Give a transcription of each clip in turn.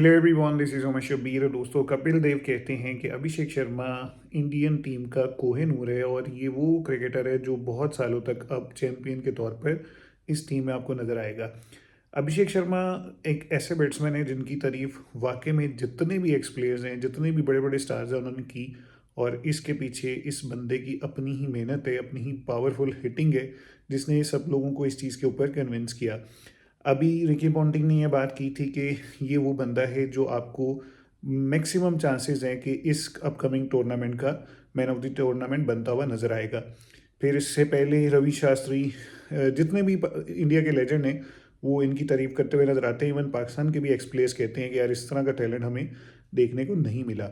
Hello everyone, this is Umesh Shabbir. दोस्तों, कपिल देव कहते हैं कि अभिषेक शर्मा इंडियन टीम का कोहिनूर है और ये वो क्रिकेटर है जो बहुत सालों तक अब चैंपियन के तौर पर इस टीम में आपको नज़र आएगा। अभिषेक शर्मा एक ऐसे बैट्समैन है जिनकी तारीफ वाकई में जितने भी एक्स प्लेयर्स हैं, जितने भी बड़े बड़े स्टार्स हैं, उन्होंने की। और इसके पीछे इस बंदे की अपनी ही मेहनत है, अपनी ही पावरफुल हिटिंग है, जिसने सब लोगों को इस चीज़ के ऊपर कन्विंस किया। अभी रिकी पॉन्टिंग ने यह बात की थी कि ये वो बंदा है जो आपको मैक्सिमम चांसेस हैं कि इस अपकमिंग टूर्नामेंट का मैन ऑफ द टूर्नामेंट बनता हुआ नज़र आएगा। फिर इससे पहले रवि शास्त्री, जितने भी इंडिया के लेजेंड हैं वो इनकी तारीफ करते हुए नजर आते हैं। इवन पाकिस्तान के भी एक्स प्लेयर्स कहते हैं कि यार इस तरह का टैलेंट हमें देखने को नहीं मिला।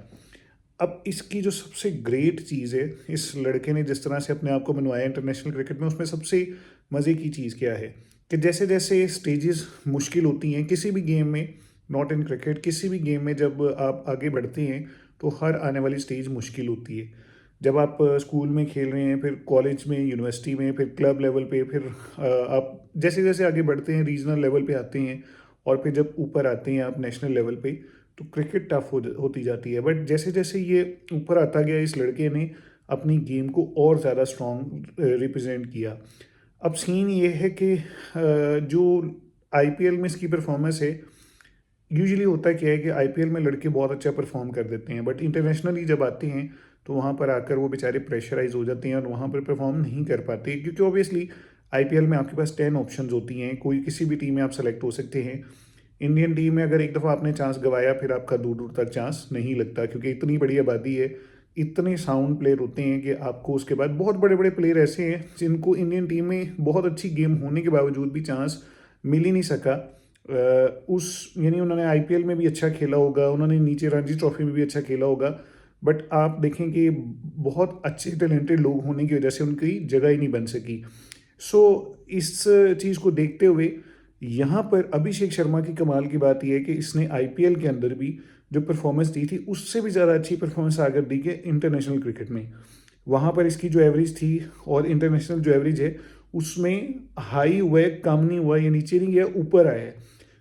अब इसकी जो सबसे ग्रेट चीज़ है, इस लड़के ने जिस तरह से अपने आप को बनवाया इंटरनेशनल क्रिकेट में, उसमें सबसे मज़े की चीज़ क्या है कि जैसे जैसे स्टेजेस मुश्किल होती हैं किसी भी गेम में, नॉट इन क्रिकेट, किसी भी गेम में जब आप आगे बढ़ते हैं तो हर आने वाली स्टेज मुश्किल होती है। जब आप स्कूल में खेल रहे हैं, फिर कॉलेज में, यूनिवर्सिटी में, फिर क्लब लेवल पे, फिर आप जैसे जैसे आगे बढ़ते हैं रीजनल लेवल पे आते हैं, और फिर जब ऊपर आते हैं आप नेशनल लेवल पे, तो क्रिकेट टफ होती जाती है। बट जैसे जैसे ये ऊपर आता गया, इस लड़के ने अपनी गेम को और ज़्यादा स्ट्रॉन्ग रिप्रेजेंट किया। अब सीन ये है कि जो आईपीएल में इसकी परफॉर्मेंस है, यूजुअली होता क्या है कि आईपीएल में लड़के बहुत अच्छा परफॉर्म कर देते हैं, बट इंटरनेशनली जब आते हैं तो वहाँ पर आकर वो बेचारे प्रेशराइज हो जाते हैं और वहाँ पर परफॉर्म नहीं कर पाते, क्योंकि ऑब्वियसली आईपीएल में आपके पास 10 ऑप्शंस होती हैं, कोई किसी भी टीम में आप सेलेक्ट हो सकते हैं। इंडियन टीम में अगर एक दफ़ा आपने चांस गवाया, फिर आपका दूर दूर तक चांस नहीं लगता, क्योंकि इतनी बड़ी आबादी है, इतने साउंड प्लेयर होते हैं कि आपको उसके बाद बहुत बड़े बड़े प्लेयर ऐसे हैं जिनको इंडियन टीम में बहुत अच्छी गेम होने के बावजूद भी चांस मिल ही नहीं सका। उस यानी उन्होंने आईपीएल में भी अच्छा खेला होगा, उन्होंने नीचे रणजी ट्रॉफी में भी अच्छा खेला होगा, बट आप देखें कि बहुत अच्छे टैलेंटेड लोग होने की वजह से उनकी जगह ही नहीं बन सकी। सो इस चीज़ को देखते हुए यहाँ पर अभिषेक शर्मा की कमाल की बात यह है कि इसने आईपीएल के अंदर भी जो परफॉर्मेंस दी थी उससे भी ज़्यादा अच्छी परफॉर्मेंस आकर दी कि इंटरनेशनल क्रिकेट में। वहाँ पर इसकी जो एवरेज थी और इंटरनेशनल जो एवरेज है उसमें हाई हुआ है, कम नहीं हुआ, ये नीचे नहीं गया, ऊपर आया है।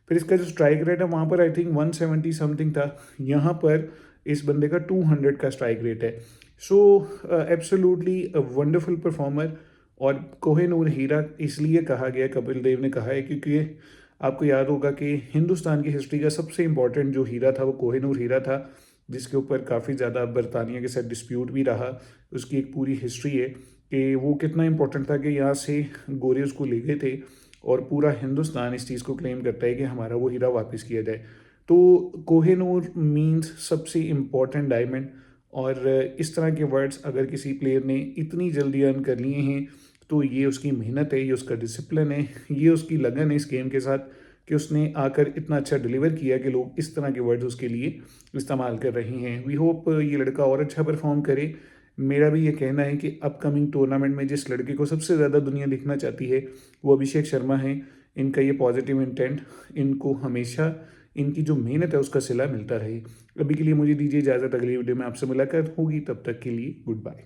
फिर इसका जो स्ट्राइक रेट है वहाँ पर आई थिंक 170 समथिंग था, यहाँ पर इस बंदे का 200 का स्ट्राइक रेट है। So absolutely a wonderful performer. और कोहिनूर हीरा इसलिए कहा गया, कपिल देव ने कहा है, क्योंकि आपको याद होगा कि हिंदुस्तान की हिस्ट्री का सबसे इम्पॉर्टेंट जो हीरा था वो कोहिनूर हीरा था, जिसके ऊपर काफ़ी ज़्यादा बरतानिया के साथ डिस्प्यूट भी रहा। उसकी एक पूरी हिस्ट्री है कि वो कितना इम्पोर्टेंट था कि यहाँ से गोरे उसको ले गए थे, और पूरा हिंदुस्तान इस चीज़ को क्लेम करता है कि हमारा वो हीरा वापस किया जाए। तो कोहिनूर मीन्स सबसे इम्पोर्टेंट डायमंड। और इस तरह के वर्ड्स अगर किसी प्लेयर ने इतनी जल्दी अर्न कर लिए हैं तो ये उसकी मेहनत है, ये उसका डिसिप्लिन है, ये उसकी लगन है इस गेम के साथ, कि उसने आकर इतना अच्छा डिलीवर किया कि लोग इस तरह के वर्ड्स उसके लिए इस्तेमाल कर रहे हैं। वी होप ये लड़का और अच्छा परफॉर्म करे। मेरा भी ये कहना है कि अपकमिंग टूर्नामेंट में जिस लड़के को सबसे ज़्यादा दुनिया देखना चाहती है वो अभिषेक शर्मा है। इनका ये पॉजिटिव इंटेंट इनको हमेशा इनकी जो मेहनत है उसका सिला मिलता रहे। अभी के लिए मुझे दीजिए इजाज़त, अगली वीडियो में आपसे मुलाकात होगी, तब तक के लिए गुड बाय।